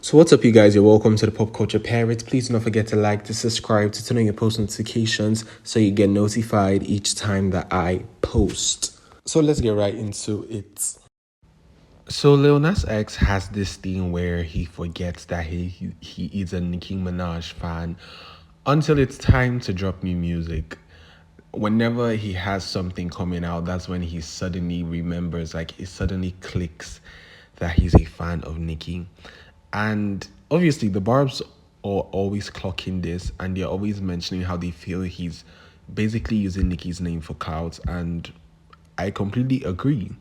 So what's up, you guys? You're welcome to the Pop Culture Parrots. Please do not forget to like, to subscribe, to turn on your post notifications so you get notified each time that I post. So let's get right into it. So Lilnasx has this thing where he forgets that he is a Nicki Minaj fan until it's time to drop new music. Whenever he has something coming out, that's when he suddenly remembers, like it suddenly clicks that he's a fan of Nicki. And obviously the Barbs are always clocking this and they're always mentioning how they feel he's basically using Nicki's name for clout, and I completely agree.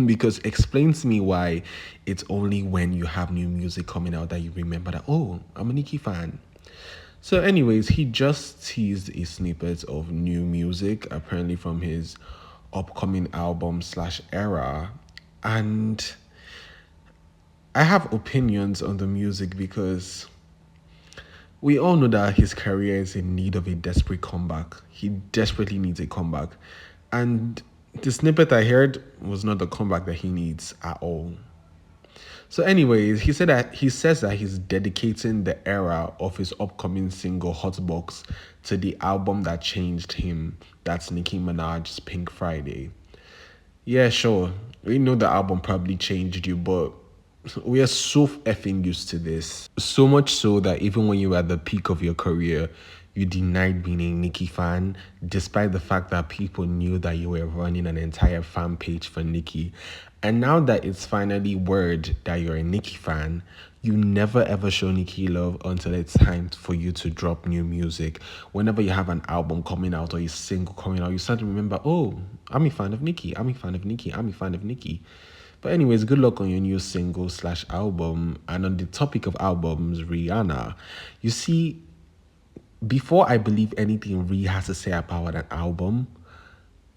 Because explain to me why it's only when you have new music coming out that you remember that, oh, I'm a Nicki fan. So, anyways, he just teased a snippet of new music, apparently from his upcoming album slash era. And I have opinions on the music because we all know that his career is in need of a desperate comeback. He desperately needs a comeback. And the snippet I heard was not the comeback that he needs at all. So, anyways, he says that he's dedicating the era of his upcoming single Hotbox to the album that changed him. That's Nicki Minaj's Pink Friday. Yeah, sure. We know the album probably changed you, but we are so effing used to this. So much so that even when you were at the peak of your career, you denied being a Nicki fan, despite the fact that people knew that you were running an entire fan page for Nicki. And now that it's finally word that you're a Nicki fan, you never ever show Nicki love until it's time for you to drop new music. Whenever you have an album coming out or a single coming out, you start to remember, oh, I'm a fan of Nicki, I'm a fan of Nicki, I'm a fan of Nicki. But anyways, good luck on your new single slash album. And on the topic of albums, Rihanna, you see, before I believe anything Ree has to say about an album,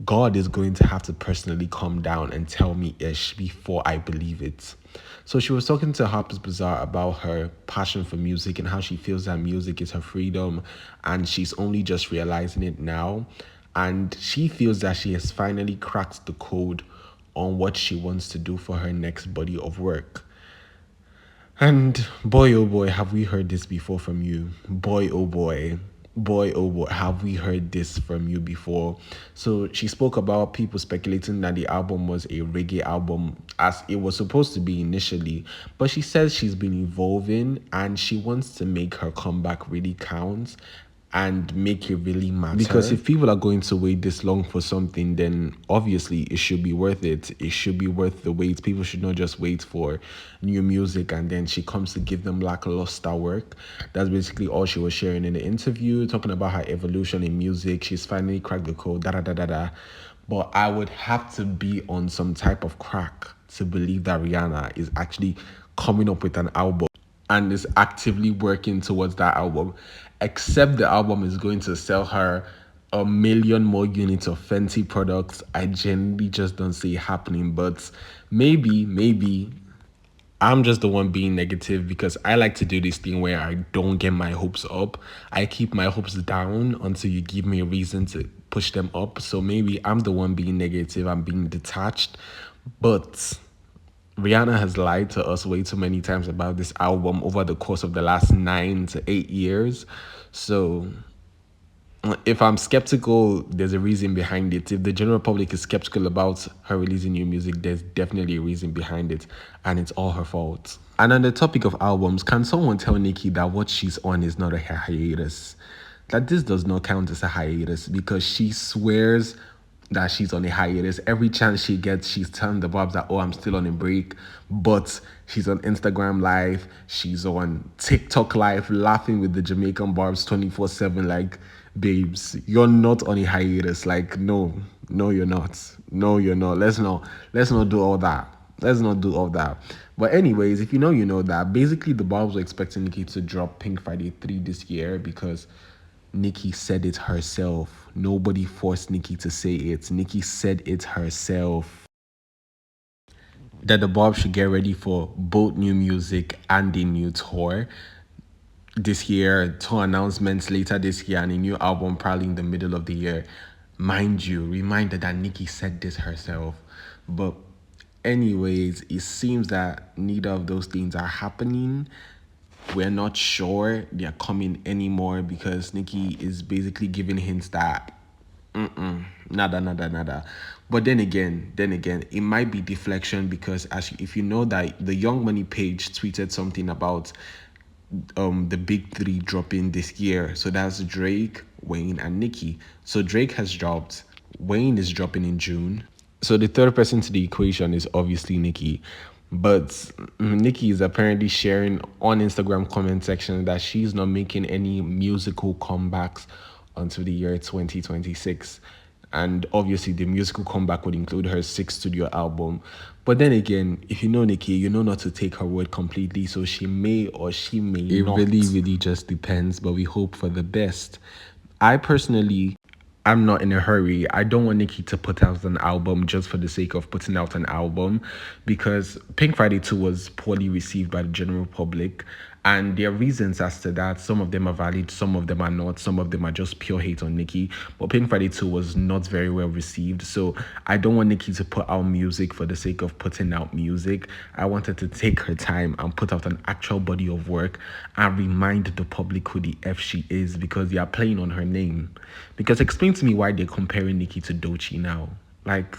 God is going to have to personally come down and tell me ish before I believe it. So she was talking to Harper's Bazaar about her passion for music and how she feels that music is her freedom and she's only just realizing it now. And she feels that she has finally cracked the code on what she wants to do for her next body of work. And boy, oh boy, have we heard this before from you. Boy, oh boy. Boy, oh boy, have we heard this from you before? So she spoke about people speculating that the album was a reggae album as it was supposed to be initially. But she says she's been evolving and she wants to make her comeback really count and make it really matter. Because if people are going to wait this long for something, then obviously it should be worth it. It should be worth the wait. People should not just wait for new music and then she comes to give them lackluster work. That's basically all she was sharing in the interview, talking about her evolution in music. She's finally cracked the code, da da da da da. But I would have to be on some type of crack to believe that Rihanna is actually coming up with an album and is actively working towards that album, except the album is going to sell her a million more units of Fenty products. I genuinely just don't see it happening, but maybe I'm just the one being negative because I like to do this thing where I don't get my hopes up. I keep my hopes down until you give me a reason to push them up. So maybe I'm the one being negative, I'm being detached, but Rihanna has lied to us way too many times about this album over the course of the last 9 to 8 years. So if I'm skeptical, there's a reason behind it. If the general public is skeptical about her releasing new music, there's definitely a reason behind it, and it's all her fault. And on the topic of albums, can someone tell Nicki that what she's on is not a hiatus? That this does not count as a hiatus because she swears that she's on a hiatus. Every chance she gets, she's telling the Bobs that, oh, I'm still on a break. But she's on Instagram Live. She's on TikTok Live, laughing with the Jamaican Barbs 24/7. Like, babes, you're not on a hiatus. Like, no, you're not. No, you're not. Let's not do all that. Let's not do all that. But anyways, if you know, you know that. Basically, the Barbs were expecting Nicki to drop Pink Friday 3 this year because Nicki said it herself. Nobody forced Nicki to say it. Nicki said it herself. That the Bob should get ready for both new music and a new tour this year, tour announcements later this year, and a new album probably in the middle of the year. Mind you, reminder that Nicki said this herself. But Anyways, it seems that neither of those things are happening. We're not sure they're coming anymore because Nicki is basically giving hints that nada, nada, nada. But then again, it might be deflection because if you know that the Young Money page tweeted something about the big three dropping this year. So that's Drake, Wayne, and Nicki. So Drake has dropped. Wayne is dropping in June. So the third person to the equation is obviously Nicki. But Nicki is apparently sharing on Instagram comment section that she's not making any musical comebacks until the year 2026. And obviously the musical comeback would include her sixth studio album. But then again, if you know Nicki, you know not to take her word completely. So she may or she may not. It really just depends, but we hope for the best. I personally, I'm not in a hurry. I don't want Nicki to put out an album just for the sake of putting out an album, because Pink Friday 2 was poorly received by the general public. And there are reasons as to that. Some of them are valid, some of them are not, some of them are just pure hate on Nicki. But Pink Friday 2 was not very well received. So I don't want Nicki to put out music for the sake of putting out music. I wanted to take her time and put out an actual body of work and remind the public who the F she is, because they are playing on her name. Because explain to me why they're comparing Nicki to Doechii now. Like,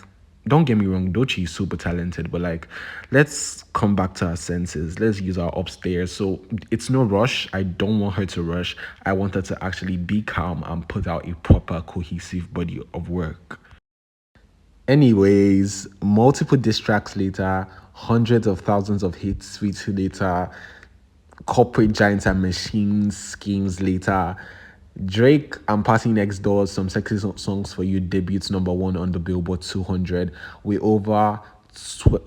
don't get me wrong, Doechii is super talented, but like, let's come back to our senses. Let's use our upstairs. So it's no rush. I don't want her to rush. I want her to actually be calm and put out a proper, cohesive body of work. Anyways, multiple diss tracks later, hundreds of thousands of hit tweets later, corporate giants and machines schemes later. Drake and Party Next Door's Some Sexy Songs for You debuts #1 on the Billboard 200 with over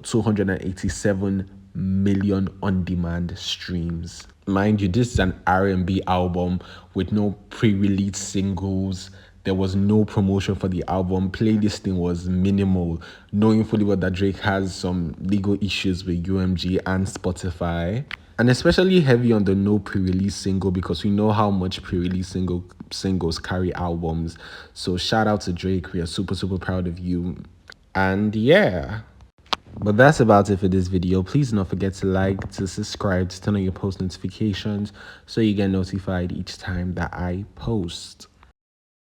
287 million on-demand streams. Mind you, this is an R&B album with no pre-release singles. There was no promotion for the album. Playlisting was minimal, knowing fully well that Drake has some legal issues with UMG and Spotify. And especially heavy on the no pre-release single, because we know how much pre-release singles carry albums. So shout out to Drake. We are super, super proud of you. And yeah. But that's about it for this video. Please do not forget to like, to subscribe, to turn on your post notifications so you get notified each time that I post.